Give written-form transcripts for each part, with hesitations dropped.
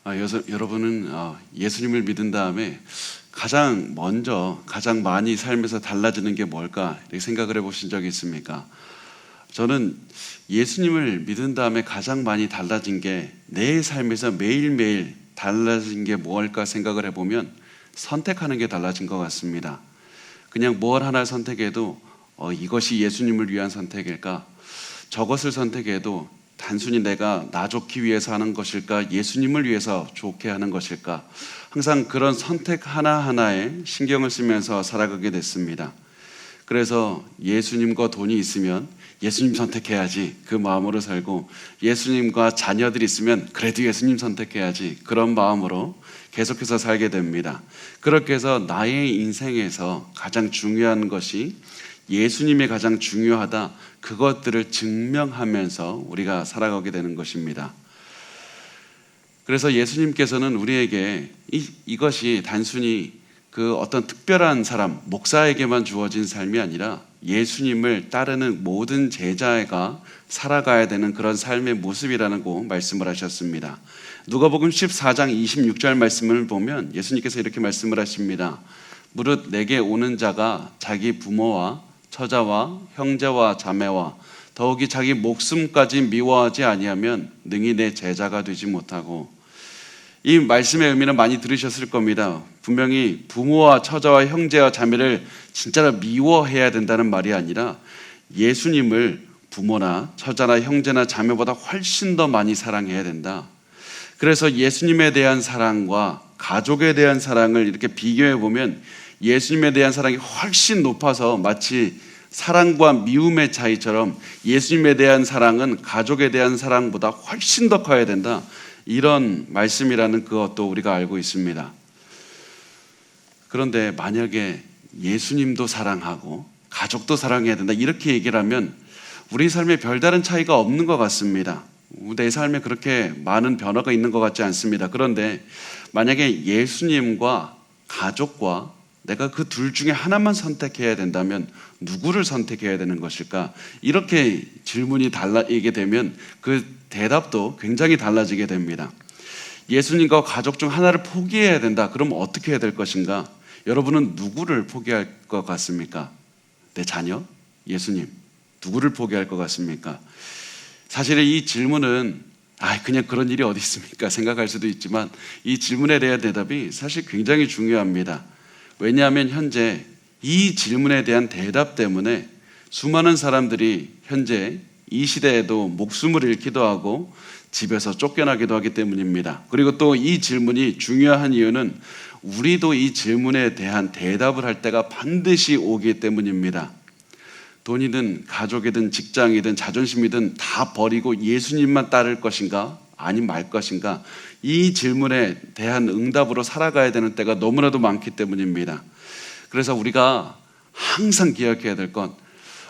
여러분은 예수님을 믿은 다음에 가장 많이 삶에서 달라지는 게 뭘까 이렇게 생각을 해보신 적이 있습니까? 저는 예수님을 믿은 다음에 가장 많이 달라진 게 내 삶에서 매일매일 달라진 게 뭘까 생각을 해보면 선택하는 게 달라진 것 같습니다. 그냥 뭘 하나 선택해도 이것이 예수님을 위한 선택일까? 저것을 선택해도 단순히 내가 나 좋기 위해서 하는 것일까? 예수님을 위해서 좋게 하는 것일까? 항상 그런 선택 하나하나에 신경을 쓰면서 살아가게 됐습니다. 그래서 예수님과 돈이 있으면 예수님 선택해야지 그 마음으로 살고, 예수님과 자녀들이 있으면 그래도 예수님 선택해야지 그런 마음으로 계속해서 살게 됩니다. 그렇게 해서 나의 인생에서 가장 중요한 것이 예수님이 가장 중요하다, 그것들을 증명하면서 우리가 살아가게 되는 것입니다. 그래서 예수님께서는 우리에게 이것이 단순히 그 어떤 특별한 사람, 목사에게만 주어진 삶이 아니라 예수님을 따르는 모든 제자가 살아가야 되는 그런 삶의 모습이라고 말씀을 하셨습니다. 누가복음 14장 26절 말씀을 보면 예수님께서 이렇게 말씀을 하십니다. 무릇 내게 오는 자가 자기 부모와 처자와 형제와 자매와 더욱이 자기 목숨까지 미워하지 아니하면 능히 내 제자가 되지 못하고. 이 말씀의 의미는 많이 들으셨을 겁니다. 분명히 부모와 처자와 형제와 자매를 진짜로 미워해야 된다는 말이 아니라 예수님을 부모나 처자나 형제나 자매보다 훨씬 더 많이 사랑해야 된다. 그래서 예수님에 대한 사랑과 가족에 대한 사랑을 이렇게 비교해 보면 예수님에 대한 사랑이 훨씬 높아서 마치 사랑과 미움의 차이처럼 예수님에 대한 사랑은 가족에 대한 사랑보다 훨씬 더 커야 된다. 이런 말씀이라는 그것도 우리가 알고 있습니다. 그런데 만약에 예수님도 사랑하고 가족도 사랑해야 된다 이렇게 얘기를 하면 우리 삶에 별다른 차이가 없는 것 같습니다. 내 삶에 그렇게 많은 변화가 있는 것 같지 않습니다. 그런데 만약에 예수님과 가족과 내가 그 둘 중에 하나만 선택해야 된다면 누구를 선택해야 되는 것일까? 이렇게 질문이 달라지게 되면 그 대답도 굉장히 달라지게 됩니다. 예수님과 가족 중 하나를 포기해야 된다. 그럼 어떻게 해야 될 것인가? 여러분은 누구를 포기할 것 같습니까? 내 자녀? 예수님? 누구를 포기할 것 같습니까? 사실 이 질문은 그냥 그런 일이 어디 있습니까? 생각할 수도 있지만 이 질문에 대한 대답이 사실 굉장히 중요합니다. 왜냐하면 현재 이 질문에 대한 대답 때문에 수많은 사람들이 현재 이 시대에도 목숨을 잃기도 하고 집에서 쫓겨나기도 하기 때문입니다. 그리고 또 이 질문이 중요한 이유는 우리도 이 질문에 대한 대답을 할 때가 반드시 오기 때문입니다. 돈이든 가족이든 직장이든 자존심이든 다 버리고 예수님만 따를 것인가? 아니면 말 것인가? 이 질문에 대한 응답으로 살아가야 되는 때가 너무나도 많기 때문입니다. 그래서 우리가 항상 기억해야 될 건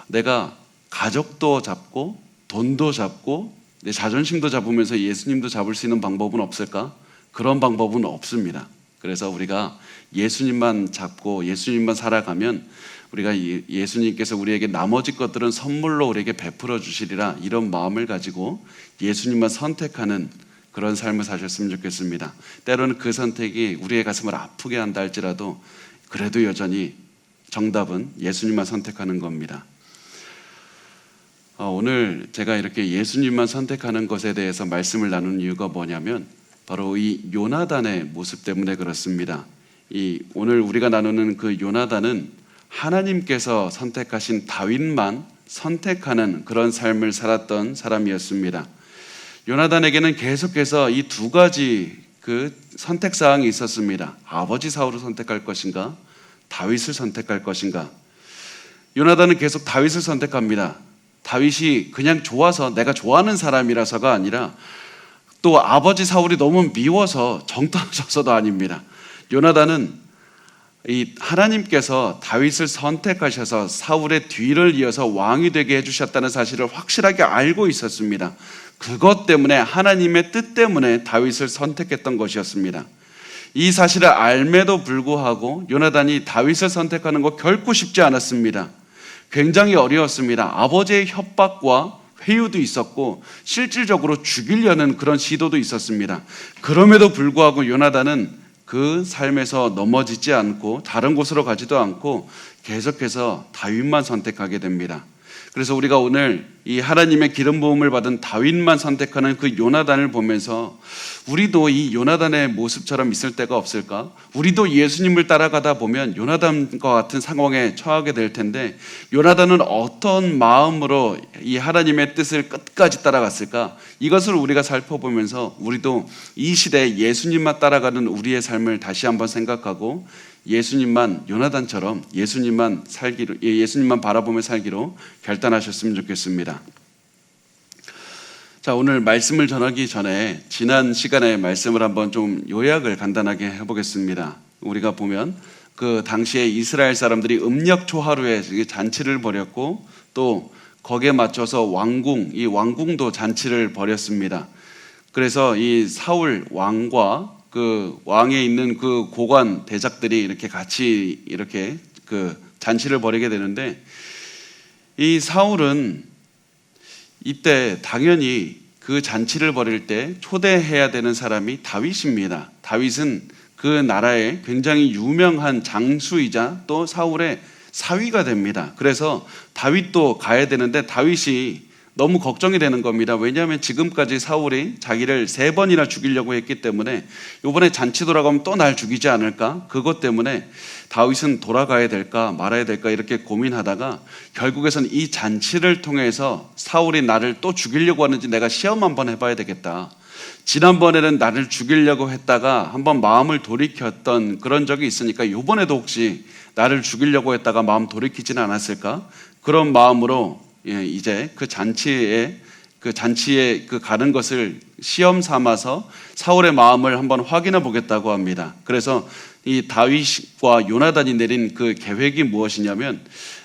내가 가족도 잡고 돈도 잡고 내 자존심도 잡으면서 예수님도 잡을 수 있는 방법은 없을까? 그런 방법은 없습니다. 그래서 우리가 예수님만 잡고 예수님만 살아가면 우리가 예수님께서 우리에게 나머지 것들은 선물로 우리에게 베풀어 주시리라, 이런 마음을 가지고 예수님만 선택하는 그런 삶을 사셨으면 좋겠습니다. 때로는 그 선택이 우리의 가슴을 아프게 한다 할지라도 그래도 여전히 정답은 예수님만 선택하는 겁니다. 오늘 제가 이렇게 예수님만 선택하는 것에 대해서 말씀을 나누는 이유가 뭐냐면 바로 이 요나단의 모습 때문에 그렇습니다. 오늘 우리가 나누는 그 요나단은 하나님께서 선택하신 다윗만 선택하는 그런 삶을 살았던 사람이었습니다. 요나단에게는 계속해서 이 두 가지 그 선택사항이 있었습니다. 아버지 사울을 선택할 것인가? 다윗을 선택할 것인가? 요나단은 계속 다윗을 선택합니다. 다윗이 그냥 좋아서 내가 좋아하는 사람이라서가 아니라 또 아버지 사울이 너무 미워서 정 떨어져서도 아닙니다. 요나단은 하나님께서 다윗을 선택하셔서 사울의 뒤를 이어서 왕이 되게 해주셨다는 사실을 확실하게 알고 있었습니다. 그것 때문에, 하나님의 뜻 때문에 다윗을 선택했던 것이었습니다. 이 사실을 알매도 불구하고 요나단이 다윗을 선택하는 거 결코 쉽지 않았습니다. 굉장히 어려웠습니다. 아버지의 협박과 회유도 있었고 실질적으로 죽이려는 그런 시도도 있었습니다. 그럼에도 불구하고 요나단은 그 삶에서 넘어지지 않고 다른 곳으로 가지도 않고 계속해서 다윗만 선택하게 됩니다. 그래서 우리가 오늘 이 하나님의 기름 부음을 받은 다윗만 선택하는 그 요나단을 보면서 우리도 이 요나단의 모습처럼 있을 때가 없을까? 우리도 예수님을 따라가다 보면 요나단과 같은 상황에 처하게 될 텐데 요나단은 어떤 마음으로 이 하나님의 뜻을 끝까지 따라갔을까? 이것을 우리가 살펴보면서 우리도 이 시대에 예수님만 따라가는 우리의 삶을 다시 한번 생각하고 예수님만 요나단처럼 예수님만 바라보며 살기로 결단하셨으면 좋겠습니다. 자, 오늘 말씀을 전하기 전에 지난 시간의 말씀을 한번 좀 요약을 간단하게 해보겠습니다. 우리가 보면 그 당시에 이스라엘 사람들이 음력 초하루에 잔치를 벌였고 또 거기에 맞춰서 이 왕궁도 잔치를 벌였습니다. 그래서 이 사울 왕과 그 왕에 있는 그 고관 대작들이 이렇게 같이 이렇게 그 잔치를 벌이게 되는데 이 사울은 이때 당연히 그 잔치를 벌일 때 초대해야 되는 사람이 다윗입니다. 다윗은 그 나라의 굉장히 유명한 장수이자 또 사울의 사위가 됩니다. 그래서 다윗도 가야 되는데 다윗이 너무 걱정이 되는 겁니다. 왜냐하면 지금까지 사울이 자기를 3번이나 죽이려고 했기 때문에 이번에 잔치 돌아가면 또 날 죽이지 않을까? 그것 때문에 다윗은 돌아가야 될까 말아야 될까 이렇게 고민하다가 결국에는 이 잔치를 통해서 사울이 나를 또 죽이려고 하는지 내가 시험 한번 해봐야 되겠다. 지난번에는 나를 죽이려고 했다가 한번 마음을 돌이켰던 그런 적이 있으니까 이번에도 혹시 나를 죽이려고 했다가 마음 돌이키지는 않았을까? 그런 마음으로 이제 그 잔치에 가는 것을 시험 삼아서 사울의 마음을 한번 확인해 보겠다고 합니다. 그래서 이 다윗과 요나단이 내린 그 계획이 무엇이냐면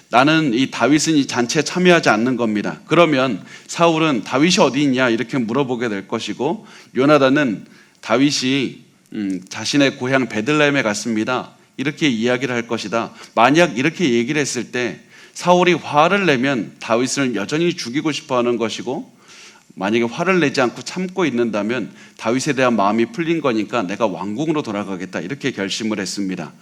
나는 이 다윗은 이 잔치에 참여하지 않는 겁니다. 그러면 사울은 다윗이 어디 있냐 이렇게 물어보게 될 것이고 요나단은 다윗이 자신의 고향 베들레헴에 갔습니다. 이렇게 이야기를 할 것이다. 만약 이렇게 얘기를 했을 때 사울이 화를 내면 다윗을 여전히 죽이고 싶어하는 것이고 만약에 화를 내지 않고 참고 있는다면 다윗에 대한 마음이 풀린 거니까 내가 왕궁으로 돌아가겠다 이렇게 결심을 했습니다.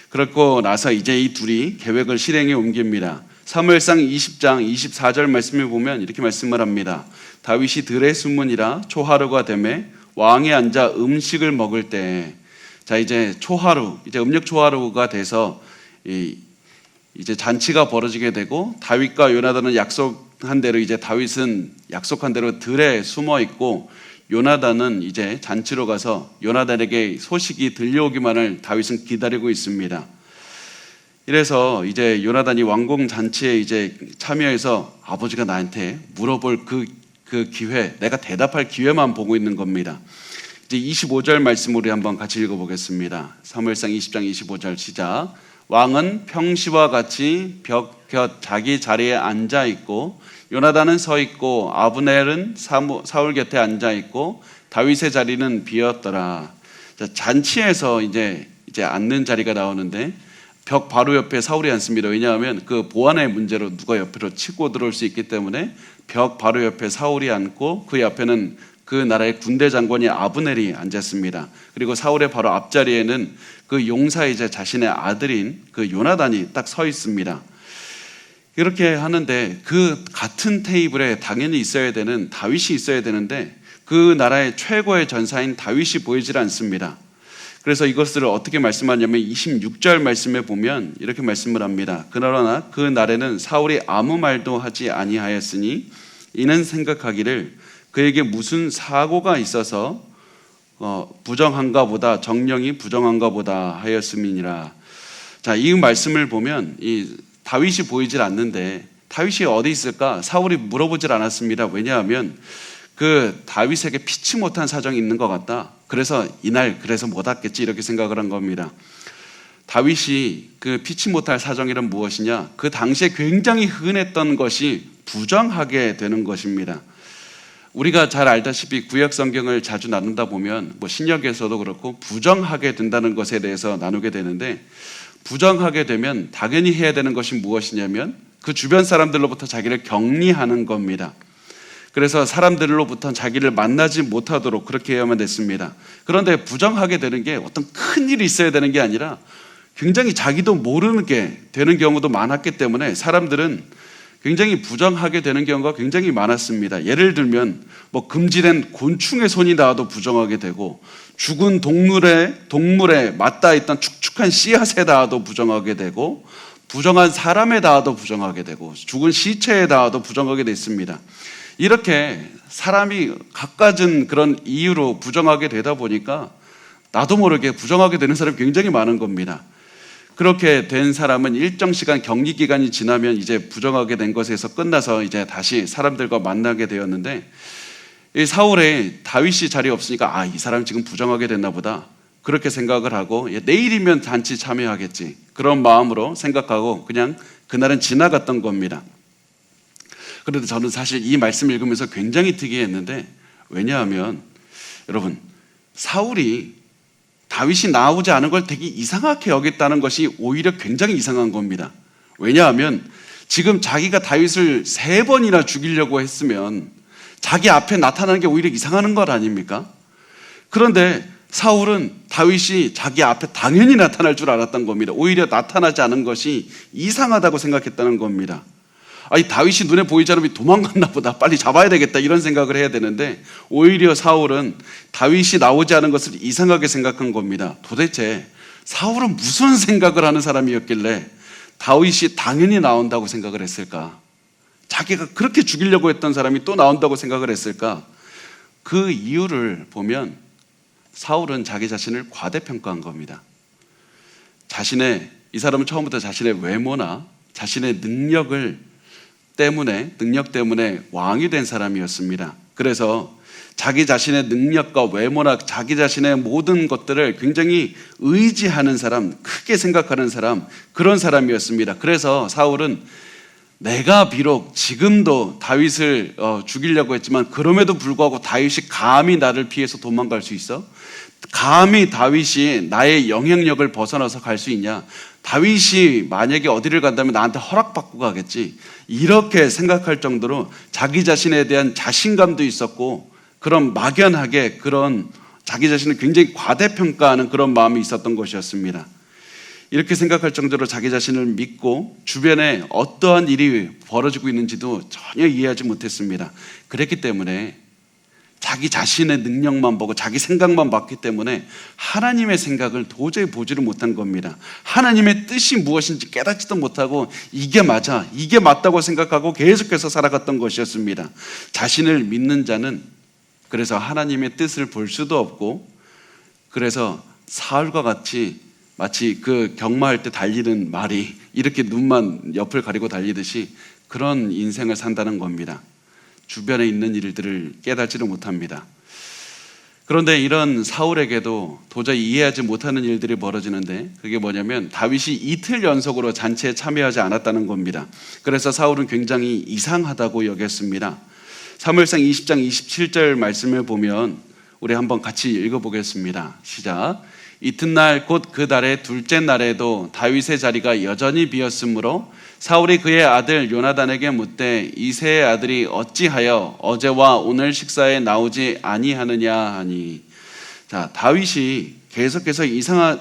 그렇고 나서 이제 이 둘이 계획을 실행에 옮깁니다. 사무엘상 20장 24절 말씀을 보면 이렇게 말씀을 합니다. 다윗이 들의 수문이라 초하루가 되매 왕에 앉아 음식을 먹을 때 자 이제 초하루 이제 음력 초하루가 돼서 이제 잔치가 벌어지게 되고 다윗과 요나단은 약속한 대로 이제 다윗은 약속한 대로 들에 숨어 있고 요나단은 이제 잔치로 가서 요나단에게 소식이 들려오기만을 다윗은 기다리고 있습니다. 이래서 이제 요나단이 왕궁 잔치에 이제 참여해서 아버지가 나한테 물어볼 그 기회, 내가 대답할 기회만 보고 있는 겁니다. 이제 25절 말씀 우리 한번 같이 읽어보겠습니다. 사무엘상 20장 25절 시작. 왕은 평시와 같이 벽 곁 자기 자리에 앉아 있고 요나단은 서 있고 아브넬은 사울 곁에 앉아 있고 다윗의 자리는 비었더라. 잔치에서 이제 앉는 자리가 나오는데 벽 바로 옆에 사울이 앉습니다. 왜냐하면 그 보안의 문제로 누가 옆으로 치고 들어올 수 있기 때문에 벽 바로 옆에 사울이 앉고 그 옆에는 그 나라의 군대 장관이 아브넬이 앉았습니다. 그리고 사울의 바로 앞자리에는 그 용사이자 자신의 아들인 그 요나단이 딱 서 있습니다. 이렇게 하는데 그 같은 테이블에 당연히 있어야 되는 다윗이 있어야 되는데 그 나라의 최고의 전사인 다윗이 보이질 않습니다. 그래서 이것을 어떻게 말씀하냐면 26절 말씀에 보면 이렇게 말씀을 합니다. 그러나 그 날에는 사울이 아무 말도 하지 아니하였으니 이는 생각하기를 그에게 무슨 사고가 있어서 부정한가 보다 정령이 부정한가 보다 하였음이니라. 자, 이 말씀을 보면 이 다윗이 보이질 않는데 다윗이 어디 있을까? 사울이 물어보질 않았습니다. 왜냐하면 그 다윗에게 피치 못한 사정이 있는 것 같다. 그래서 이날 그래서 못 왔겠지 이렇게 생각을 한 겁니다. 다윗이 그 피치 못할 사정이란 무엇이냐? 그 당시에 굉장히 흔했던 것이 부정하게 되는 것입니다. 우리가 잘 알다시피 구약 성경을 자주 나누다 보면 신약에서도 그렇고 부정하게 된다는 것에 대해서 나누게 되는데 부정하게 되면 당연히 해야 되는 것이 무엇이냐면 그 주변 사람들로부터 자기를 격리하는 겁니다. 그래서 사람들로부터 자기를 만나지 못하도록 그렇게 해야만 됐습니다. 그런데 부정하게 되는 게 어떤 큰 일이 있어야 되는 게 아니라 굉장히 자기도 모르는 게 되는 경우도 많았기 때문에 사람들은 굉장히 부정하게 되는 경우가 굉장히 많았습니다. 예를 들면 뭐 금지된 곤충의 손이 닿아도 부정하게 되고, 죽은 동물에 맞닿아 있던 축축한 씨앗에 닿아도 부정하게 되고, 부정한 사람에 닿아도 부정하게 되고, 죽은 시체에 닿아도 부정하게 됐습니다. 이렇게 사람이 갖가진 그런 이유로 부정하게 되다 보니까 나도 모르게 부정하게 되는 사람이 굉장히 많은 겁니다. 그렇게 된 사람은 일정 시간 격리 기간이 지나면 이제 부정하게 된 것에서 끝나서 이제 다시 사람들과 만나게 되었는데, 이 사울의 다윗이 자리에 없으니까 이 사람 지금 부정하게 됐나 보다 그렇게 생각을 하고, 내일이면 잔치 참여하겠지 그런 마음으로 생각하고 그냥 그날은 지나갔던 겁니다. 그런데 저는 사실 이 말씀 읽으면서 굉장히 특이했는데, 왜냐하면 여러분, 사울이 다윗이 나오지 않은 걸 되게 이상하게 여겼다는 것이 오히려 굉장히 이상한 겁니다. 왜냐하면 지금 자기가 다윗을 3번이나 죽이려고 했으면 자기 앞에 나타나는 게 오히려 이상한 것 아닙니까? 그런데 사울은 다윗이 자기 앞에 당연히 나타날 줄 알았던 겁니다. 오히려 나타나지 않은 것이 이상하다고 생각했다는 겁니다. 다윗이 눈에 보이지 않으면 도망갔나 보다, 빨리 잡아야 되겠다 이런 생각을 해야 되는데, 오히려 사울은 다윗이 나오지 않은 것을 이상하게 생각한 겁니다. 도대체 사울은 무슨 생각을 하는 사람이었길래 다윗이 당연히 나온다고 생각을 했을까? 자기가 그렇게 죽이려고 했던 사람이 또 나온다고 생각을 했을까? 그 이유를 보면 사울은 자기 자신을 과대평가한 겁니다. 이 사람은 처음부터 자신의 외모나 자신의 능력 때문에 왕이 된 사람이었습니다. 그래서 자기 자신의 능력과 외모나 자기 자신의 모든 것들을 굉장히 의지하는 사람, 크게 생각하는 사람, 그런 사람이었습니다. 그래서 사울은 내가 비록 지금도 다윗을 죽이려고 했지만 그럼에도 불구하고 다윗이 감히 나를 피해서 도망갈 수 있어? 감히 다윗이 나의 영향력을 벗어나서 갈 수 있냐? 다윗이 만약에 어디를 간다면 나한테 허락받고 가겠지, 이렇게 생각할 정도로 자기 자신에 대한 자신감도 있었고, 그런 막연하게 그런 자기 자신을 굉장히 과대평가하는 그런 마음이 있었던 것이었습니다. 이렇게 생각할 정도로 자기 자신을 믿고 주변에 어떠한 일이 벌어지고 있는지도 전혀 이해하지 못했습니다. 그랬기 때문에 자기 자신의 능력만 보고 자기 생각만 봤기 때문에 하나님의 생각을 도저히 보지를 못한 겁니다. 하나님의 뜻이 무엇인지 깨닫지도 못하고 이게 맞아, 이게 맞다고 생각하고 계속해서 살아갔던 것이었습니다. 자신을 믿는 자는 그래서 하나님의 뜻을 볼 수도 없고, 그래서 사울과 같이 마치 그 경마할 때 달리는 말이 이렇게 눈만 옆을 가리고 달리듯이 그런 인생을 산다는 겁니다. 주변에 있는 일들을 깨닫지를 못합니다. 그런데 이런 사울에게도 도저히 이해하지 못하는 일들이 벌어지는데, 그게 뭐냐면 다윗이 이틀 연속으로 잔치에 참여하지 않았다는 겁니다. 그래서 사울은 굉장히 이상하다고 여겼습니다. 사무엘상 20장 27절 말씀을 보면 우리 한번 같이 읽어보겠습니다. 시작. 이튿날 곧 그 달의 둘째 날에도 다윗의 자리가 여전히 비었으므로 사울이 그의 아들 요나단에게 묻되 이새의 아들이 어찌하여 어제와 오늘 식사에 나오지 아니하느냐 하니. 자, 다윗이 계속해서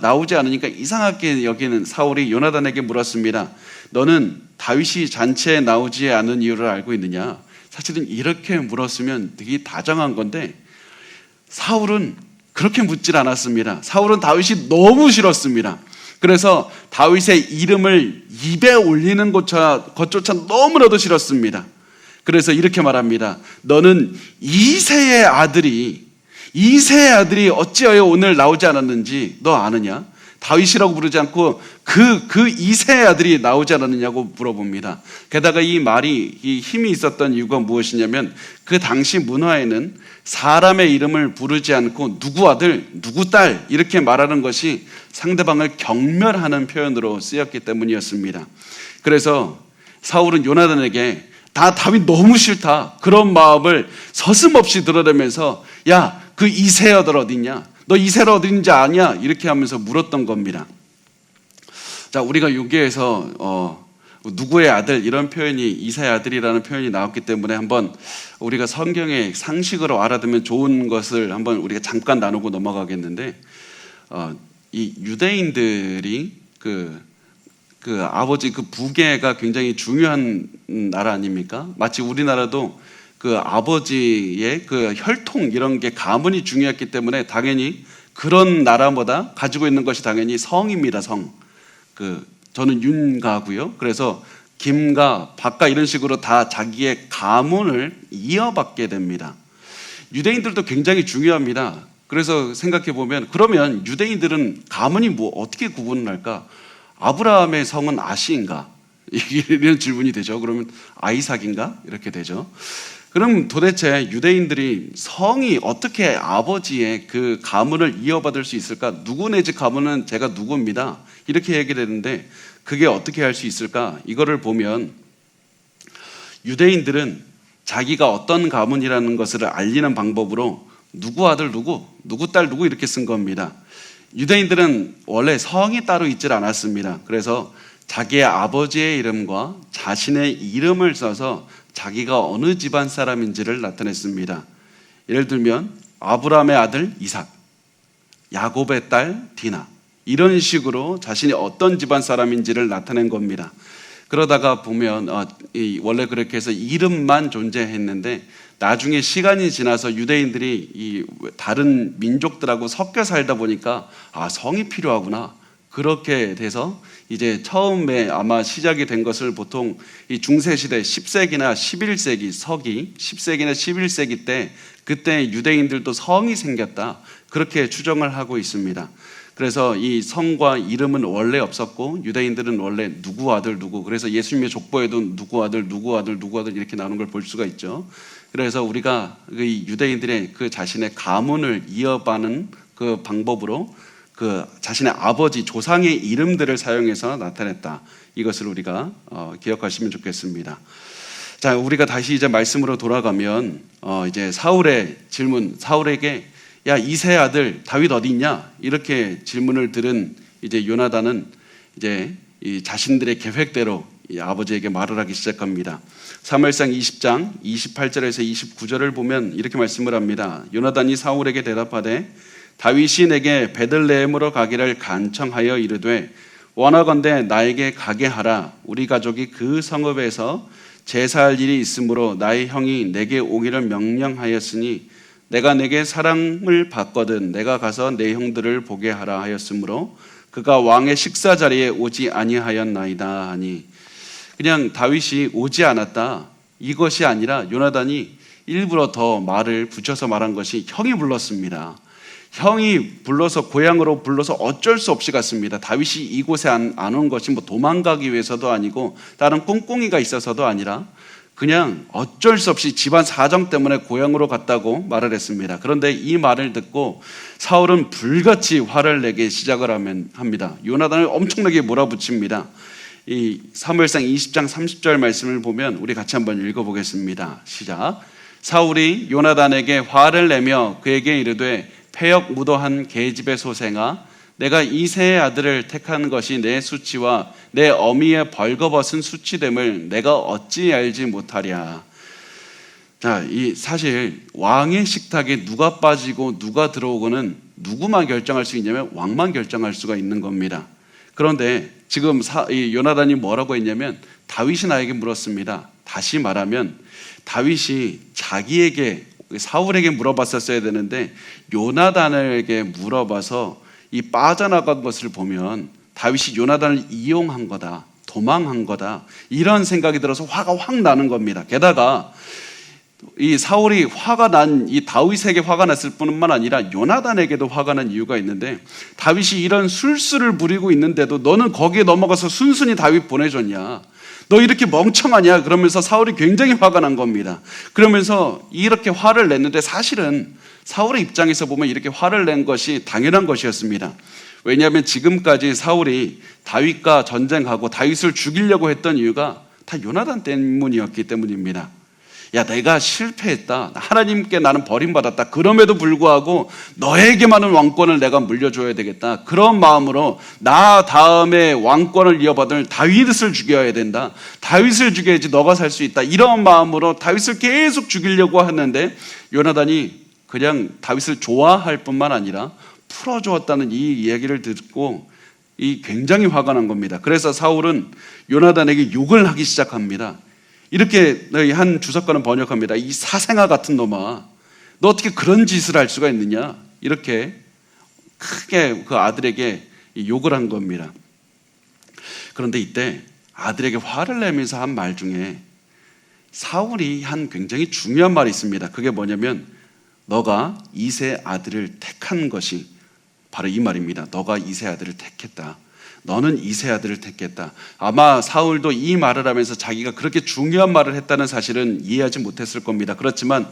나오지 않으니까 이상하게 여기는 사울이 요나단에게 물었습니다. 너는 다윗이 잔치에 나오지 않은 이유를 알고 있느냐? 사실은 이렇게 물었으면 되게 다정한 건데 사울은 그렇게 묻질 않았습니다. 사울은 다윗이 너무 싫었습니다. 그래서 다윗의 이름을 입에 올리는 것조차 너무나도 싫었습니다. 그래서 이렇게 말합니다. 너는 이새의 아들이 어찌하여 오늘 나오지 않았는지 너 아느냐? 다윗이라고 부르지 않고 그 이새의 아들이 나오지 않았느냐고 물어봅니다. 게다가 이 말이 힘이 있었던 이유가 무엇이냐면 그 당시 문화에는 사람의 이름을 부르지 않고 누구 아들, 누구 딸 이렇게 말하는 것이 상대방을 경멸하는 표현으로 쓰였기 때문이었습니다. 그래서 사울은 요나단에게 다윗 너무 싫다 그런 마음을 서슴없이 드러내면서 야, 그 이새 아들 어딨냐? 너 이새가 어딘지 아냐? 이렇게 하면서 물었던 겁니다. 자, 우리가 여기에서 누구의 아들 이런 표현이 이사의 아들이라는 표현이 나왔기 때문에 한번 우리가 성경의 상식으로 알아두면 좋은 것을 한번 우리가 잠깐 나누고 넘어가겠는데, 이 유대인들이 그 아버지 그 부계가 굉장히 중요한 나라 아닙니까? 마치 우리나라도 그 아버지의 그 혈통 이런 게 가문이 중요했기 때문에 당연히 그런 나라보다 가지고 있는 것이 당연히 성입니다. 성. 저는 윤가고요. 그래서 김가, 박가 이런 식으로 다 자기의 가문을 이어받게 됩니다. 유대인들도 굉장히 중요합니다. 그래서 생각해 보면 그러면 유대인들은 가문이 어떻게 구분을 할까? 아브라함의 성은 아시인가? 이런 질문이 되죠. 그러면 아이삭인가? 이렇게 되죠. 그럼 도대체 유대인들이 성이 어떻게 아버지의 그 가문을 이어받을 수 있을까? 누구 내지 가문은 제가 누구입니다. 이렇게 얘기되는데 그게 어떻게 할 수 있을까? 이거를 보면 유대인들은 자기가 어떤 가문이라는 것을 알리는 방법으로 누구 아들 누구, 누구 딸 누구 이렇게 쓴 겁니다. 유대인들은 원래 성이 따로 있질 않았습니다. 그래서 자기의 아버지의 이름과 자신의 이름을 써서 자기가 어느 집안 사람인지를 나타냈습니다. 예를 들면 아브라함의 아들 이삭, 야곱의 딸 디나, 이런 식으로 자신이 어떤 집안 사람인지를 나타낸 겁니다. 그러다가 보면 원래 그렇게 해서 이름만 존재했는데 나중에 시간이 지나서 유대인들이 이 다른 민족들하고 섞여 살다 보니까 성이 필요하구나. 그렇게 돼서 이제 처음에 아마 시작이 된 것을 보통 이 중세시대 10세기나 11세기 서기 10세기나 11세기 때 그때 유대인들도 성이 생겼다. 그렇게 추정을 하고 있습니다. 그래서 이 성과 이름은 원래 없었고 유대인들은 원래 누구 아들 누구, 그래서 예수님의 족보에도 누구 아들 누구 아들 누구 아들 이렇게 나오는 걸 볼 수가 있죠. 그래서 우리가 이 유대인들의 그 자신의 가문을 이어받는 그 방법으로 그 자신의 아버지 조상의 이름들을 사용해서 나타냈다. 이것을 우리가 기억하시면 좋겠습니다. 자, 우리가 다시 이제 말씀으로 돌아가면 이제 사울의 질문, 사울에게 야 이새의 아들 다윗 어디 있냐? 이렇게 질문을 들은 이제 요나단은 이제 이 자신들의 계획대로 이 아버지에게 말을 하기 시작합니다. 사무엘상 20장 28절에서 29절을 보면 이렇게 말씀을 합니다. 요나단이 사울에게 대답하되 다윗이 내게 베들레헴으로 가기를 간청하여 이르되 원하건대 나에게 가게 하라. 우리 가족이 그 성읍에서 제사할 일이 있으므로 나의 형이 내게 오기를 명령하였으니 내가 내게 사랑을 받거든 내가 가서 내 형들을 보게 하라 하였으므로 그가 왕의 식사 자리에 오지 아니하였나이다 하니, 그냥 다윗이 오지 않았다 이것이 아니라 요나단이 일부러 더 말을 붙여서 말한 것이 형이 불렀습니다. 형이 불러서 고향으로 불러서 어쩔 수 없이 갔습니다. 다윗이 이곳에 안 온 것이 도망가기 위해서도 아니고 다른 꿍꿍이가 있어서도 아니라 그냥 어쩔 수 없이 집안 사정 때문에 고향으로 갔다고 말을 했습니다. 그런데 이 말을 듣고 사울은 불같이 화를 내기 시작을 합니다. 요나단을 엄청나게 몰아붙입니다. 이 사무엘상 20장 30절 말씀을 보면 우리 같이 한번 읽어보겠습니다. 시작. 사울이 요나단에게 화를 내며 그에게 이르되 패역 무도한 계집의 소생아, 내가 이새의 아들을 택한 것이 내 수치와 내 어미의 벌거벗은 수치됨을 내가 어찌 알지 못하랴. 자, 이 사실 왕의 식탁에 누가 빠지고 누가 들어오고는 누구만 결정할 수 있냐면 왕만 결정할 수가 있는 겁니다. 그런데 지금 이 요나단이 뭐라고 했냐면 다윗이 나에게 물었습니다. 다시 말하면 다윗이 자기에게 사울에게 물어봤었어야 되는데 요나단에게 물어봐서 이 빠져나간 것을 보면 다윗이 요나단을 이용한 거다, 도망한 거다, 이런 생각이 들어서 화가 확 나는 겁니다. 게다가 이 사울이 화가 난 이 다윗에게 화가 났을 뿐만 아니라 요나단에게도 화가 난 이유가 있는데, 다윗이 이런 술수를 부리고 있는데도 너는 거기에 넘어가서 순순히 다윗 보내줬냐, 너 이렇게 멍청하냐, 그러면서 사울이 굉장히 화가 난 겁니다. 그러면서 이렇게 화를 냈는데 사실은 사울의 입장에서 보면 이렇게 화를 낸 것이 당연한 것이었습니다. 왜냐하면 지금까지 사울이 다윗과 전쟁하고 다윗을 죽이려고 했던 이유가 다 요나단 때문이었기 때문입니다. 야, 내가 실패했다. 하나님께 나는 버림받았다. 그럼에도 불구하고 너에게만은 왕권을 내가 물려줘야 되겠다. 그런 마음으로 나 다음에 왕권을 이어받을 다윗을 죽여야 된다. 다윗을 죽여야지 너가 살 수 있다. 이런 마음으로 다윗을 계속 죽이려고 하는데 요나단이 그냥 다윗을 좋아할 뿐만 아니라 풀어주었다는 이 이야기를 듣고 굉장히 화가 난 겁니다. 그래서 사울은 요나단에게 욕을 하기 시작합니다. 이렇게 한 주석가는 번역합니다. 이 사생아 같은 놈아, 너 어떻게 그런 짓을 할 수가 있느냐? 이렇게 크게 그 아들에게 욕을 한 겁니다. 그런데 이때 아들에게 화를 내면서 한 말 중에 사울이 한 굉장히 중요한 말이 있습니다. 그게 뭐냐면 너가 이세 아들을 택한 것이 바로 이 말입니다. 너가 이세 아들을 택했다. 너는 이세 아들을 택했다. 아마 사울도 이 말을 하면서 자기가 그렇게 중요한 말을 했다는 사실은 이해하지 못했을 겁니다. 그렇지만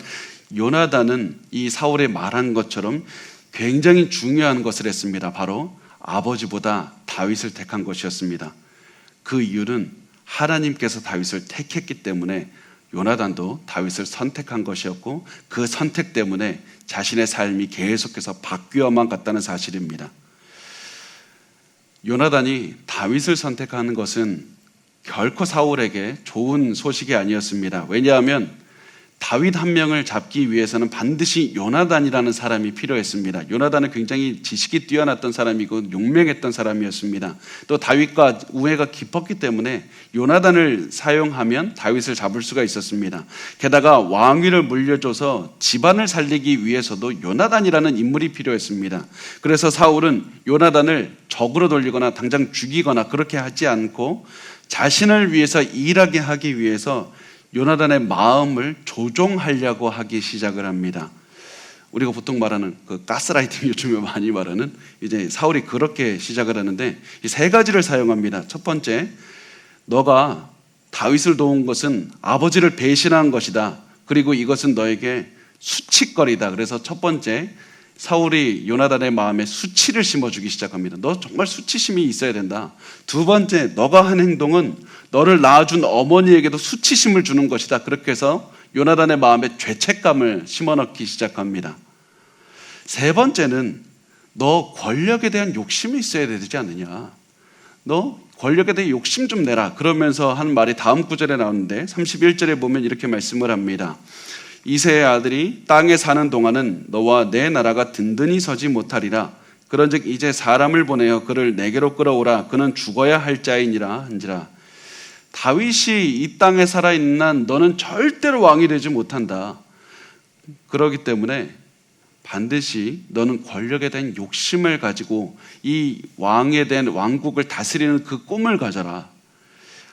요나단은 이 사울의 말한 것처럼 굉장히 중요한 것을 했습니다. 바로 아버지보다 다윗을 택한 것이었습니다. 그 이유는 하나님께서 다윗을 택했기 때문에 요나단도 다윗을 선택한 것이었고 그 선택 때문에 자신의 삶이 계속해서 바뀌어만 갔다는 사실입니다. 요나단이 다윗을 선택하는 것은 결코 사울에게 좋은 소식이 아니었습니다. 왜냐하면 다윗 한 명을 잡기 위해서는 반드시 요나단이라는 사람이 필요했습니다. 요나단은 굉장히 지식이 뛰어났던 사람이고 용맹했던 사람이었습니다. 또 다윗과 우애가 깊었기 때문에 요나단을 사용하면 다윗을 잡을 수가 있었습니다. 게다가 왕위를 물려줘서 집안을 살리기 위해서도 요나단이라는 인물이 필요했습니다. 그래서 사울은 요나단을 적으로 돌리거나 당장 죽이거나 그렇게 하지 않고 자신을 위해서 일하게 하기 위해서 요나단의 마음을 조종하려고 하기 시작을 합니다. 우리가 보통 말하는 그 가스라이팅, 요즘에 많이 말하는, 이제 사울이 그렇게 시작을 하는데 이 세 가지를 사용합니다. 첫 번째, 너가 다윗을 도운 것은 아버지를 배신한 것이다. 그리고 이것은 너에게 수치거리다. 그래서 첫 번째, 사울이 요나단의 마음에 수치를 심어주기 시작합니다. 너 정말 수치심이 있어야 된다. 두 번째, 너가 한 행동은 너를 낳아준 어머니에게도 수치심을 주는 것이다. 그렇게 해서 요나단의 마음에 죄책감을 심어넣기 시작합니다. 세 번째는 너 권력에 대한 욕심이 있어야 되지 않느냐. 너 권력에 대해 욕심 좀 내라. 그러면서 한 말이 다음 구절에 나오는데 31절에 보면 이렇게 말씀을 합니다. 이새의 아들이 땅에 사는 동안은 너와 내 나라가 든든히 서지 못하리라. 그런즉 이제 사람을 보내어 그를 내게로 끌어오라. 그는 죽어야 할 자이니라 한지라. 다윗이 이 땅에 살아있는 한 너는 절대로 왕이 되지 못한다. 그렇기 때문에 반드시 너는 권력에 대한 욕심을 가지고 이 왕에 대한 왕국을 다스리는 그 꿈을 가져라.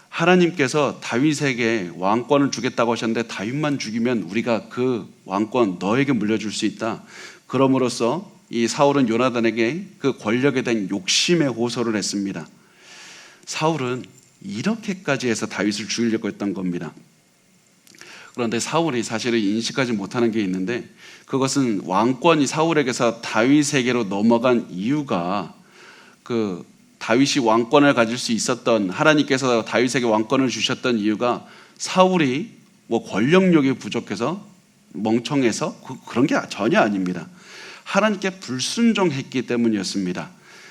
하나님께서 다윗에게 왕권을 주겠다고 하셨는데 다윗만 죽이면 우리가 그 왕권 너에게 물려줄 수 있다. 그럼으로써 이 사울은 요나단에게 그 권력에 대한 욕심에 호소를 했습니다. 사울은 이렇게까지 해서 다윗을 죽이려고 했던 겁니다. 그런데 사울이 사실은 인식하지 못하는 게 있는데 그것은 왕권이 사울에게서 다윗에게로 넘어간 이유가 그 다윗이 왕권을 가질 수 있었던, 하나님께서 다윗에게 왕권을 주셨던 이유가 사울이 뭐 권력력이 부족해서 멍청해서 그런 게 전혀 아닙니다. 하나님께 불순종했기 때문이었습니다.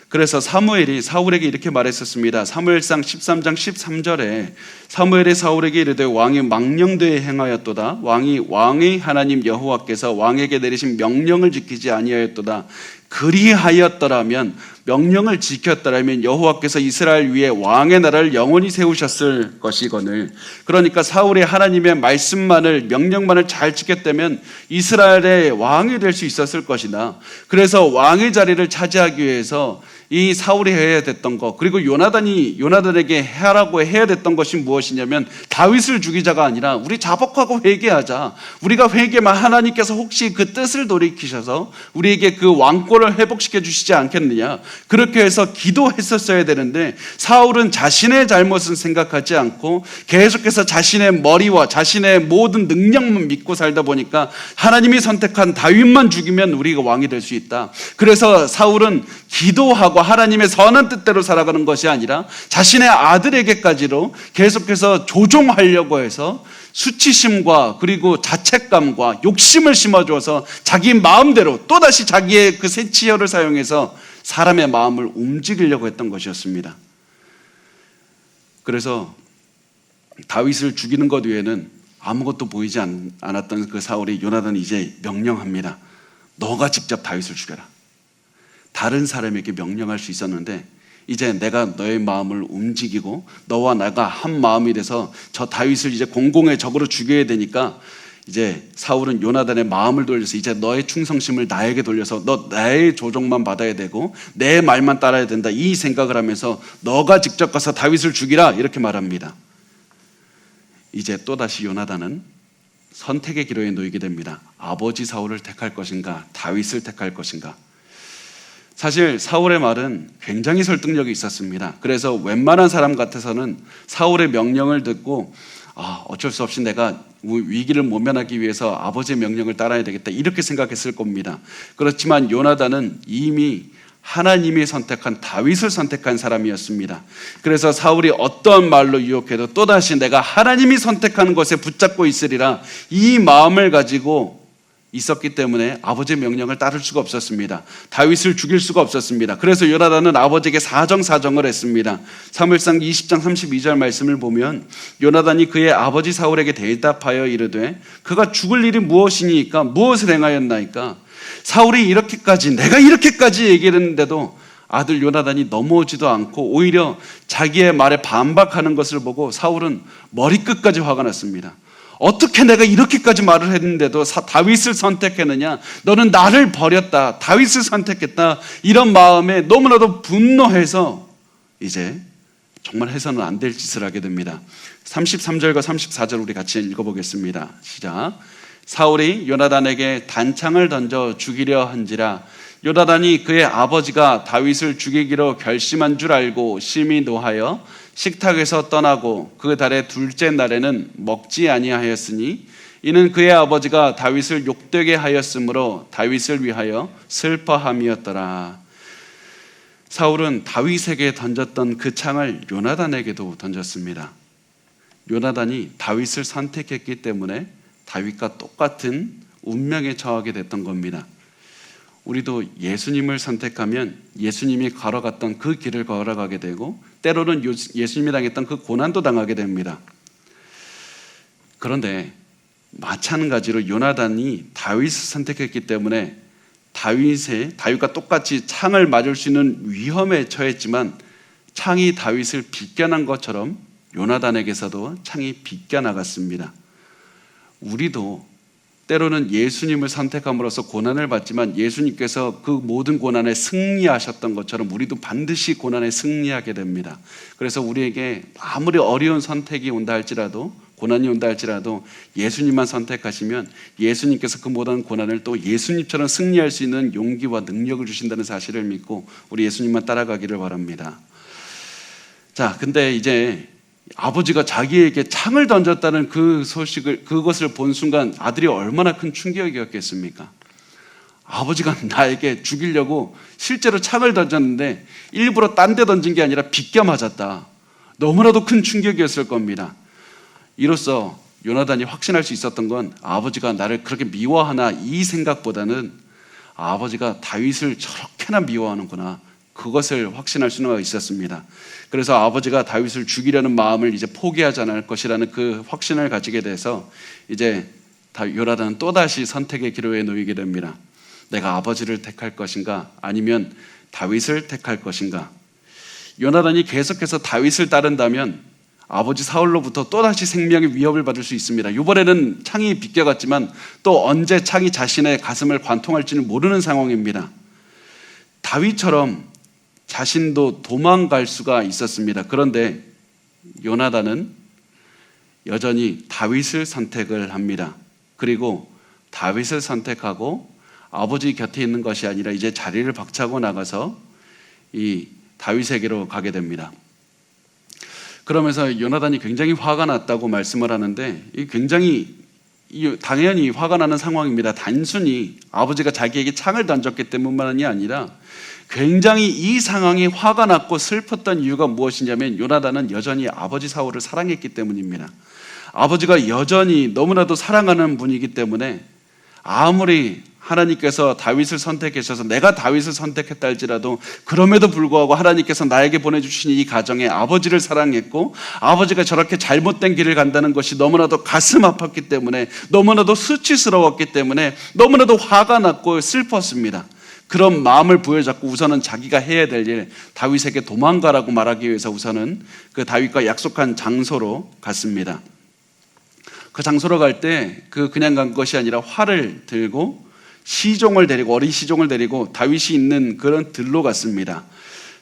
그래서 사무엘이 사울에게 이렇게 말했었습니다. 사무엘상 13장 13절에 사무엘이 사울에게 이르되 왕이 망령되이 행하였도다. 왕의 하나님 여호와께서 왕에게 내리신 명령을 지키지 아니하였도다. 그리하였더라면, 명령을 지켰더라면 여호와께서 이스라엘 위에 왕의 나라를 영원히 세우셨을 것이거늘. 그러니까 사울이 하나님의 말씀만을, 명령만을 잘 지켰다면 이스라엘의 왕이 될 수 있었을 것이다. 그래서 왕의 자리를 차지하기 위해서 이 사울이 해야 됐던 것, 그리고 요나단에게 하라고 해야 됐던 것이 무엇이냐면 다윗을 죽이자가 아니라 우리 자복하고 회개하자. 우리가 회개만 하나님께서 혹시 그 뜻을 돌이키셔서 우리에게 그 왕권을 회복시켜 주시지 않겠느냐. 그렇게 해서 기도했었어야 되는데 사울은 자신의 잘못은 생각하지 않고 계속해서 자신의 머리와 자신의 모든 능력만 믿고 살다 보니까 하나님이 선택한 다윗만 죽이면 우리가 왕이 될 수 있다. 그래서 사울은 기도하고 하나님의 선한 뜻대로 살아가는 것이 아니라 자신의 아들에게까지로 계속해서 조종하려고 해서 수치심과 그리고 자책감과 욕심을 심어주어서 자기 마음대로 또다시 자기의 그 새치혈을 사용해서 사람의 마음을 움직이려고 했던 것이었습니다. 그래서 다윗을 죽이는 것 외에는 아무것도 보이지 않았던 그 사울이 요나단이 이제 명령합니다. 너가 직접 다윗을 죽여라. 다른 사람에게 명령할 수 있었는데 이제 내가 너의 마음을 움직이고 너와 내가 한 마음이 돼서 저 다윗을 이제 공공의 적으로 죽여야 되니까 이제 사울은 요나단의 마음을 돌려서 이제 너의 충성심을 나에게 돌려서 너 나의 조종만 받아야 되고 내 말만 따라야 된다, 이 생각을 하면서 너가 직접 가서 다윗을 죽이라, 이렇게 말합니다. 이제 또다시 요나단은 선택의 기로에 놓이게 됩니다. 아버지 사울을 택할 것인가, 다윗을 택할 것인가. 사실 사울의 말은 굉장히 설득력이 있었습니다. 그래서 웬만한 사람 같아서는 사울의 명령을 듣고 어쩔 수 없이 내가 위기를 모면하기 위해서 아버지의 명령을 따라야 되겠다, 이렇게 생각했을 겁니다. 그렇지만 요나단은 이미 하나님이 선택한 다윗을 선택한 사람이었습니다. 그래서 사울이 어떠한 말로 유혹해도 또다시 내가 하나님이 선택하는 것에 붙잡고 있으리라, 이 마음을 가지고 있었기 때문에 아버지의 명령을 따를 수가 없었습니다. 다윗을 죽일 수가 없었습니다. 그래서 요나단은 아버지에게 사정을 했습니다. 사무엘상 20장 32절 말씀을 보면 요나단이 그의 아버지 사울에게 대답하여 이르되 그가 죽을 일이 무엇이니까, 무엇을 행하였나이까. 사울이 내가 이렇게까지 얘기했는데도 아들 요나단이 넘어오지도 않고 오히려 자기의 말에 반박하는 것을 보고 사울은 머리끝까지 화가 났습니다. 어떻게 내가 이렇게까지 말을 했는데도 다윗을 선택했느냐, 너는 나를 버렸다, 다윗을 선택했다, 이런 마음에 너무나도 분노해서 이제 정말 해서는 안 될 짓을 하게 됩니다. 33절과 34절 우리 같이 읽어보겠습니다. 시작. 사울이 요나단에게 단창을 던져 죽이려 한지라 요나단이 그의 아버지가 다윗을 죽이기로 결심한 줄 알고 심히 노하여 식탁에서 떠나고 그 달의 둘째 날에는 먹지 아니하였으니 이는 그의 아버지가 다윗을 욕되게 하였으므로 다윗을 위하여 슬퍼함이었더라. 사울은 다윗에게 던졌던 그 창을 요나단에게도 던졌습니다. 요나단이 다윗을 선택했기 때문에 다윗과 똑같은 운명에 처하게 됐던 겁니다. 우리도 예수님을 선택하면 예수님이 걸어갔던 그 길을 걸어가게 되고 때로는 예수님이 당했던 그 고난도 당하게 됩니다. 그런데 마찬가지로 요나단이 다윗을 선택했기 때문에 다윗과 똑같이 창을 맞을 수 있는 위험에 처했지만 창이 다윗을 비껴난 것처럼 요나단에게서도 창이 비껴나갔습니다. 우리도 때로는 예수님을 선택함으로써 고난을 받지만 예수님께서 그 모든 고난에 승리하셨던 것처럼 우리도 반드시 고난에 승리하게 됩니다. 그래서 우리에게 아무리 어려운 선택이 온다 할지라도, 고난이 온다 할지라도 예수님만 선택하시면 예수님께서 그 모든 고난을 또 예수님처럼 승리할 수 있는 용기와 능력을 주신다는 사실을 믿고 우리 예수님만 따라가기를 바랍니다. 자, 근데 이제 아버지가 자기에게 창을 던졌다는 그 소식을, 그것을 본 순간 아들이 얼마나 큰 충격이었겠습니까? 아버지가 나에게 죽이려고 실제로 창을 던졌는데 일부러 딴 데 던진 게 아니라 비껴 맞았다. 너무나도 큰 충격이었을 겁니다. 이로써 요나단이 확신할 수 있었던 건 아버지가 나를 그렇게 미워하나, 이 생각보다는 아버지가 다윗을 저렇게나 미워하는구나, 그것을 확신할 수가 있었습니다. 그래서 아버지가 다윗을 죽이려는 마음을 이제 포기하지 않을 것이라는 그 확신을 가지게 돼서 이제 요나단은 또다시 선택의 기로에 놓이게 됩니다. 내가 아버지를 택할 것인가, 아니면 다윗을 택할 것인가. 요나단이 계속해서 다윗을 따른다면 아버지 사울로부터 또다시 생명의 위협을 받을 수 있습니다. 이번에는 창이 비껴갔지만 또 언제 창이 자신의 가슴을 관통할지는 모르는 상황입니다. 다윗처럼 자신도 도망갈 수가 있었습니다. 그런데 요나단은 여전히 다윗을 선택을 합니다. 그리고 다윗을 선택하고 아버지 곁에 있는 것이 아니라 이제 자리를 박차고 나가서 이 다윗에게로 가게 됩니다. 그러면서 요나단이 굉장히 화가 났다고 말씀을 하는데, 굉장히 당연히 화가 나는 상황입니다. 단순히 아버지가 자기에게 창을 던졌기 때문만이 아니라 굉장히 이 상황이 화가 났고 슬펐던 이유가 무엇이냐면 요나단은 여전히 아버지 사울을 사랑했기 때문입니다. 아버지가 여전히 너무나도 사랑하는 분이기 때문에 아무리 하나님께서 다윗을 선택하셔서 내가 다윗을 선택했다 할지라도 그럼에도 불구하고 하나님께서 나에게 보내주신 이 가정에 아버지를 사랑했고 아버지가 저렇게 잘못된 길을 간다는 것이 너무나도 가슴 아팠기 때문에 너무나도 수치스러웠기 때문에 너무나도 화가 났고 슬펐습니다. 그런 마음을 부여잡고 우선은 자기가 해야 될 일, 다윗에게 도망가라고 말하기 위해서 우선은 그 다윗과 약속한 장소로 갔습니다. 그 장소로 갈 때 그냥 간 것이 아니라 활을 들고 시종을 데리고 어린 시종을 데리고 다윗이 있는 그런 들로 갔습니다.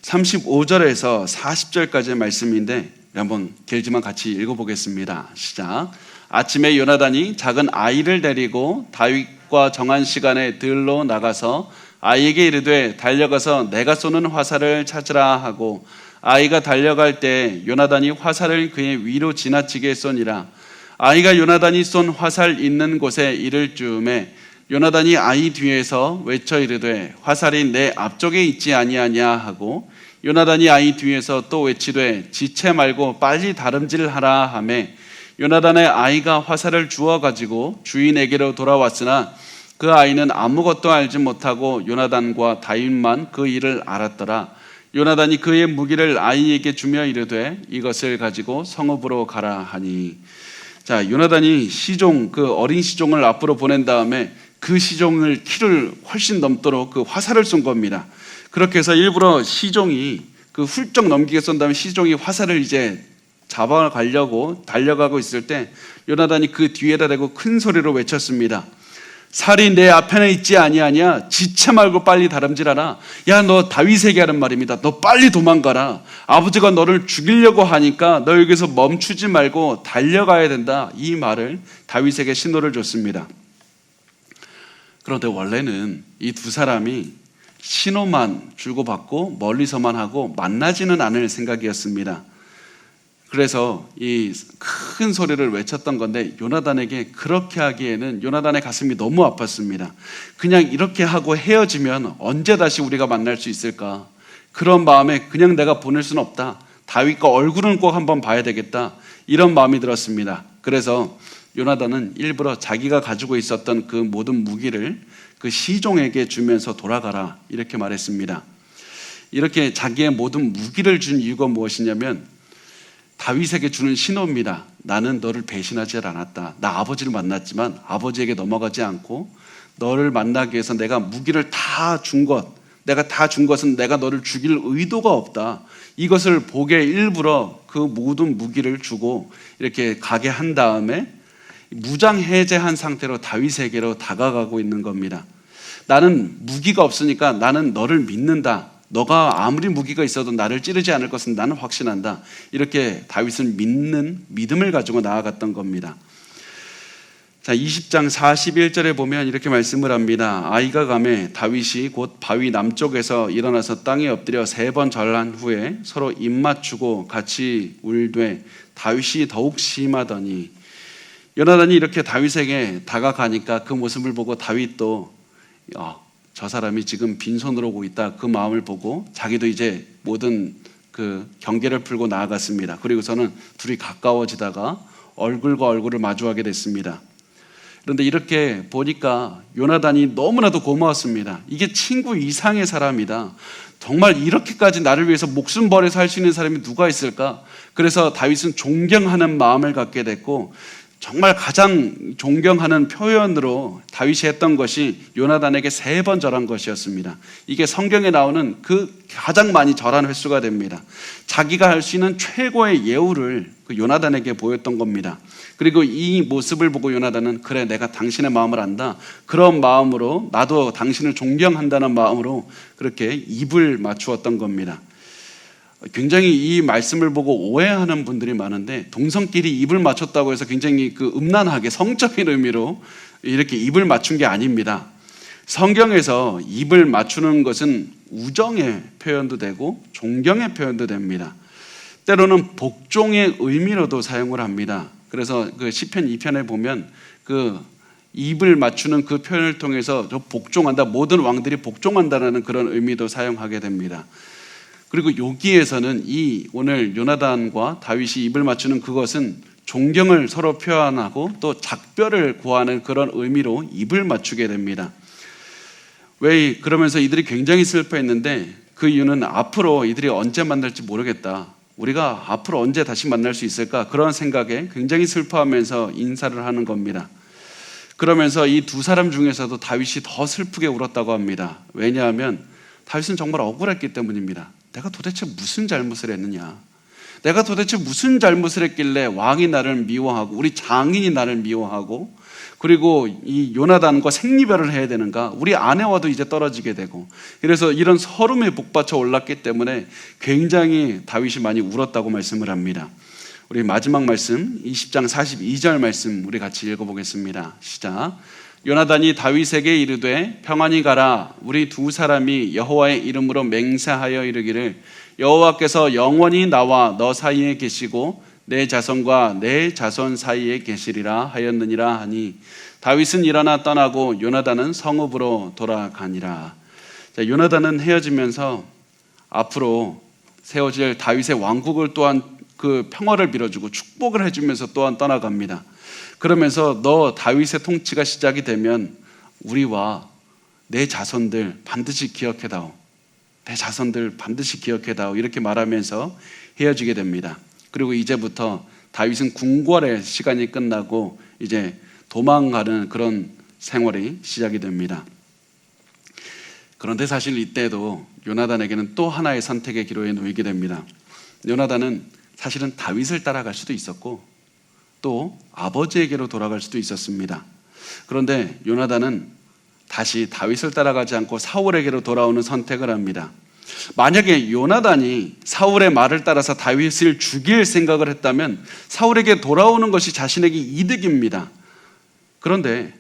35절에서 40절까지의 말씀인데 한번 길지만 같이 읽어보겠습니다. 시작. 아침에 요나단이 작은 아이를 데리고 다윗과 정한 시간에 들로 나가서 아이에게 이르되 달려가서 내가 쏘는 화살을 찾으라 하고 아이가 달려갈 때 요나단이 화살을 그의 위로 지나치게 쏘니라. 아이가 요나단이 쏜 화살 있는 곳에 이를 즈음에 요나단이 아이 뒤에서 외쳐 이르되 화살이 내 앞쪽에 있지 아니하냐 하고 요나단이 아이 뒤에서 또 외치되 지체 말고 빨리 다름질하라 하매 요나단의 아이가 화살을 주워 가지고 주인에게로 돌아왔으나 그 아이는 아무것도 알지 못하고 요나단과 다윗만 그 일을 알았더라. 요나단이 그의 무기를 아이에게 주며 이르되 이것을 가지고 성읍으로 가라 하니. 자, 요나단이 시종, 그 어린 시종을 앞으로 보낸 다음에 그 시종을 키를 훨씬 넘도록 그 화살을 쏜 겁니다. 그렇게 해서 일부러 시종이 그 훌쩍 넘기게 쏜 다음에 시종이 화살을 이제 잡아가려고 달려가고 있을 때 요나단이 그 뒤에다 대고 큰 소리로 외쳤습니다. 살이 내 앞에는 있지 아니하냐? 지체 말고 빨리 다름질하라. 야, 너 다윗에게 하는 말입니다. 너 빨리 도망가라. 아버지가 너를 죽이려고 하니까 너 여기서 멈추지 말고 달려가야 된다. 이 말을 다윗에게 신호를 줬습니다. 그런데 원래는 이 두 사람이 신호만 주고받고 멀리서만 하고 만나지는 않을 생각이었습니다. 그래서 이 큰 소리를 외쳤던 건데 요나단에게 그렇게 하기에는 요나단의 가슴이 너무 아팠습니다. 그냥 이렇게 하고 헤어지면 언제 다시 우리가 만날 수 있을까? 그런 마음에 그냥 내가 보낼 수는 없다. 다윗과 얼굴은 꼭 한번 봐야 되겠다. 이런 마음이 들었습니다. 그래서 요나단은 일부러 자기가 가지고 있었던 그 모든 무기를 그 시종에게 주면서 돌아가라 이렇게 말했습니다. 이렇게 자기의 모든 무기를 준 이유가 무엇이냐면 다윗에게 주는 신호입니다. 나는 너를 배신하지 않았다. 나 아버지를 만났지만 아버지에게 넘어가지 않고 너를 만나기 위해서 내가 무기를 다 준 것, 내가 다 준 것은 내가 너를 죽일 의도가 없다. 이것을 보게 일부러 그 모든 무기를 주고 이렇게 가게 한 다음에 무장해제한 상태로 다윗에게로 다가가고 있는 겁니다. 나는 무기가 없으니까 나는 너를 믿는다. 너가 아무리 무기가 있어도 나를 찌르지 않을 것은 나는 확신한다. 이렇게 다윗은 믿는 믿음을 가지고 나아갔던 겁니다. 자, 20장 41절에 보면 이렇게 말씀을 합니다. 아이가 가매 다윗이 곧 바위 남쪽에서 일어나서 땅에 엎드려 3번 절한 후에 서로 입 맞추고 같이 울되 다윗이 더욱 심하더니. 요나단이 이렇게 다윗에게 다가가니까 그 모습을 보고 다윗도 저 사람이 지금 빈손으로 오고 있다. 그 마음을 보고 자기도 이제 모든 그 경계를 풀고 나아갔습니다. 그리고서는 둘이 가까워지다가 얼굴과 얼굴을 마주하게 됐습니다. 그런데 이렇게 보니까 요나단이 너무나도 고마웠습니다. 이게 친구 이상의 사람이다. 정말 이렇게까지 나를 위해서 목숨 버려서 할 수 있는 사람이 누가 있을까? 그래서 다윗은 존경하는 마음을 갖게 됐고 정말 가장 존경하는 표현으로 다윗이 했던 것이 요나단에게 3번 절한 것이었습니다. 이게 성경에 나오는 그 가장 많이 절한 횟수가 됩니다. 자기가 할 수 있는 최고의 예우를 그 요나단에게 보였던 겁니다. 그리고 이 모습을 보고 요나단은 그래 내가 당신의 마음을 안다. 그런 마음으로 나도 당신을 존경한다는 마음으로 그렇게 입을 맞추었던 겁니다. 굉장히 이 말씀을 보고 오해하는 분들이 많은데 동성끼리 입을 맞췄다고 해서 굉장히 그 음란하게 성적인 의미로 이렇게 입을 맞춘 게 아닙니다. 성경에서 입을 맞추는 것은 우정의 표현도 되고 존경의 표현도 됩니다. 때로는 복종의 의미로도 사용을 합니다. 그래서 그 시편 2편에 보면 그 입을 맞추는 그 표현을 통해서 저 복종한다, 모든 왕들이 복종한다는 그런 의미도 사용하게 됩니다. 그리고 여기에서는 이 오늘 요나단과 다윗이 입을 맞추는 그것은 존경을 서로 표현하고 또 작별을 구하는 그런 의미로 입을 맞추게 됩니다. 왜 그러면서 이들이 굉장히 슬퍼했는데 그 이유는 앞으로 이들이 언제 만날지 모르겠다. 우리가 앞으로 언제 다시 만날 수 있을까? 그런 생각에 굉장히 슬퍼하면서 인사를 하는 겁니다. 그러면서 이 두 사람 중에서도 다윗이 더 슬프게 울었다고 합니다. 왜냐하면 다윗은 정말 억울했기 때문입니다. 내가 도대체 무슨 잘못을 했느냐? 내가 도대체 무슨 잘못을 했길래 왕이 나를 미워하고 우리 장인이 나를 미워하고 그리고 이 요나단과 생리별을 해야 되는가? 우리 아내와도 이제 떨어지게 되고 그래서 이런 서름에 복받쳐 올랐기 때문에 굉장히 다윗이 많이 울었다고 말씀을 합니다. 우리 마지막 말씀 20장 42절 말씀 우리 같이 읽어보겠습니다. 시작. 요나단이 다윗에게 이르되 평안히 가라. 우리 두 사람이 여호와의 이름으로 맹세하여 이르기를 여호와께서 영원히 나와 너 사이에 계시고 내 자손과 내 자손 사이에 계시리라 하였느니라 하니 다윗은 일어나 떠나고 요나단은 성읍으로 돌아가니라. 자, 요나단은 헤어지면서 앞으로 세워질 다윗의 왕국을 또한 그 평화를 빌어주고 축복을 해주면서 또한 떠나갑니다. 그러면서 너 다윗의 통치가 시작이 되면 우리와 내 자손들 반드시 기억해다오. 내 자손들 반드시 기억해다오. 이렇게 말하면서 헤어지게 됩니다. 그리고 이제부터 다윗은 궁궐의 시간이 끝나고 이제 도망가는 그런 생활이 시작이 됩니다. 그런데 사실 이때도 요나단에게는 또 하나의 선택의 기로에 놓이게 됩니다. 요나단은 사실은 다윗을 따라갈 수도 있었고 또 아버지에게로 돌아갈 수도 있었습니다. 그런데 요나단은 다시 다윗을 따라가지 않고 사울에게로 돌아오는 선택을 합니다. 만약에 요나단이 사울의 말을 따라서 다윗을 죽일 생각을 했다면 사울에게 돌아오는 것이 자신에게 이득입니다. 그런데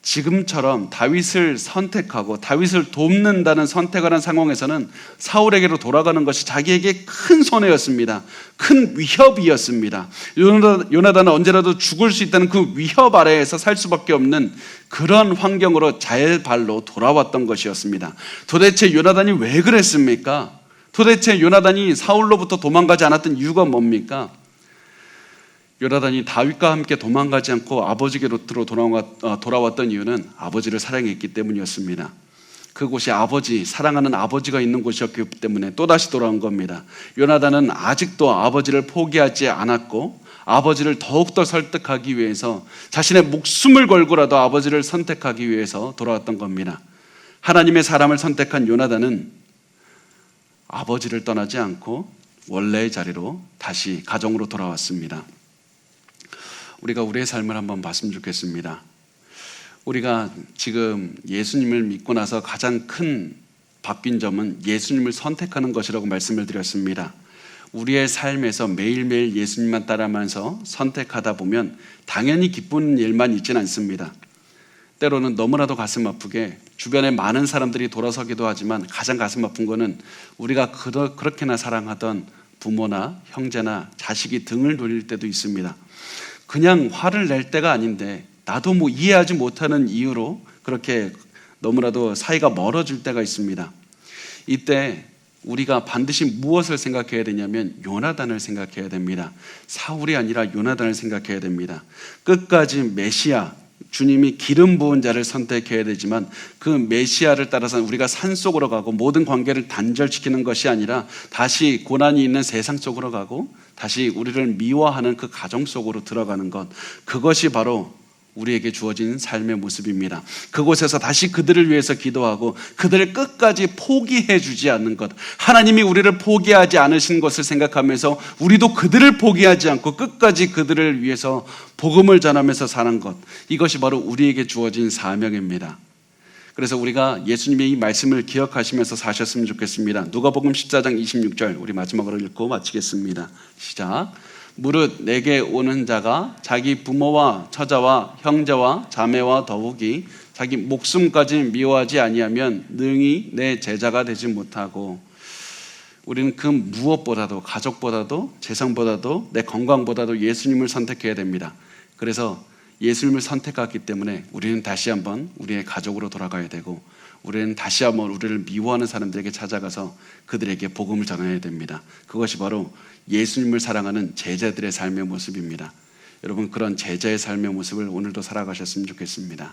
지금처럼 다윗을 선택하고 다윗을 돕는다는 선택을 한 상황에서는 사울에게로 돌아가는 것이 자기에게 큰 손해였습니다. 큰 위협이었습니다. 요나단은 언제라도 죽을 수 있다는 그 위협 아래에서 살 수밖에 없는 그런 환경으로 자발로 돌아왔던 것이었습니다. 도대체 요나단이 왜 그랬습니까? 도대체 요나단이 사울로부터 도망가지 않았던 이유가 뭡니까? 요나단이 다윗과 함께 도망가지 않고 아버지께로 돌아왔던 이유는 아버지를 사랑했기 때문이었습니다. 그곳이 사랑하는 아버지가 있는 곳이었기 때문에 또다시 돌아온 겁니다. 요나단은 아직도 아버지를 포기하지 않았고 아버지를 더욱더 설득하기 위해서 자신의 목숨을 걸고라도 아버지를 선택하기 위해서 돌아왔던 겁니다. 하나님의 사람을 선택한 요나단은 아버지를 떠나지 않고 원래의 자리로 다시 가정으로 돌아왔습니다. 우리가 우리의 삶을 한번 봤으면 좋겠습니다. 우리가 지금 예수님을 믿고 나서 가장 큰 바뀐 점은 예수님을 선택하는 것이라고 말씀을 드렸습니다. 우리의 삶에서 매일매일 예수님만 따라가면서 선택하다 보면 당연히 기쁜 일만 있지는 않습니다. 때로는 너무나도 가슴 아프게 주변에 많은 사람들이 돌아서기도 하지만 가장 가슴 아픈 거는 우리가 그렇게나 사랑하던 부모나 형제나 자식이 등을 돌릴 때도 있습니다. 그냥 화를 낼 때가 아닌데 나도 이해하지 못하는 이유로 그렇게 너무나도 사이가 멀어질 때가 있습니다. 이때 우리가 반드시 무엇을 생각해야 되냐면 요나단을 생각해야 됩니다. 사울이 아니라 요나단을 생각해야 됩니다. 끝까지 메시아, 주님이 기름 부은 자를 선택해야 되지만 그 메시아를 따라서 우리가 산속으로 가고 모든 관계를 단절시키는 것이 아니라 다시 고난이 있는 세상 속으로 가고 다시 우리를 미워하는 그 가정 속으로 들어가는 것, 그것이 바로 우리에게 주어진 삶의 모습입니다. 그곳에서 다시 그들을 위해서 기도하고 그들을 끝까지 포기해 주지 않는 것, 하나님이 우리를 포기하지 않으신 것을 생각하면서 우리도 그들을 포기하지 않고 끝까지 그들을 위해서 복음을 전하면서 사는 것, 이것이 바로 우리에게 주어진 사명입니다. 그래서 우리가 예수님의 이 말씀을 기억하시면서 사셨으면 좋겠습니다. 누가복음 14장 26절 우리 마지막으로 읽고 마치겠습니다. 시작. 무릇 내게 오는 자가 자기 부모와 처자와 형제와 자매와 더욱이 자기 목숨까지 미워하지 아니하면 능히 내 제자가 되지 못하고, 우리는 그 무엇보다도 가족보다도 재산보다도 내 건강보다도 예수님을 선택해야 됩니다. 그래서 예수님을 선택했기 때문에 우리는 다시 한번 우리의 가족으로 돌아가야 되고, 우리는 다시 한번 우리를 미워하는 사람들에게 찾아가서 그들에게 복음을 전해야 됩니다. 그것이 바로 예수님을 사랑하는 제자들의 삶의 모습입니다. 여러분 그런 제자의 삶의 모습을 오늘도 살아가셨으면 좋겠습니다.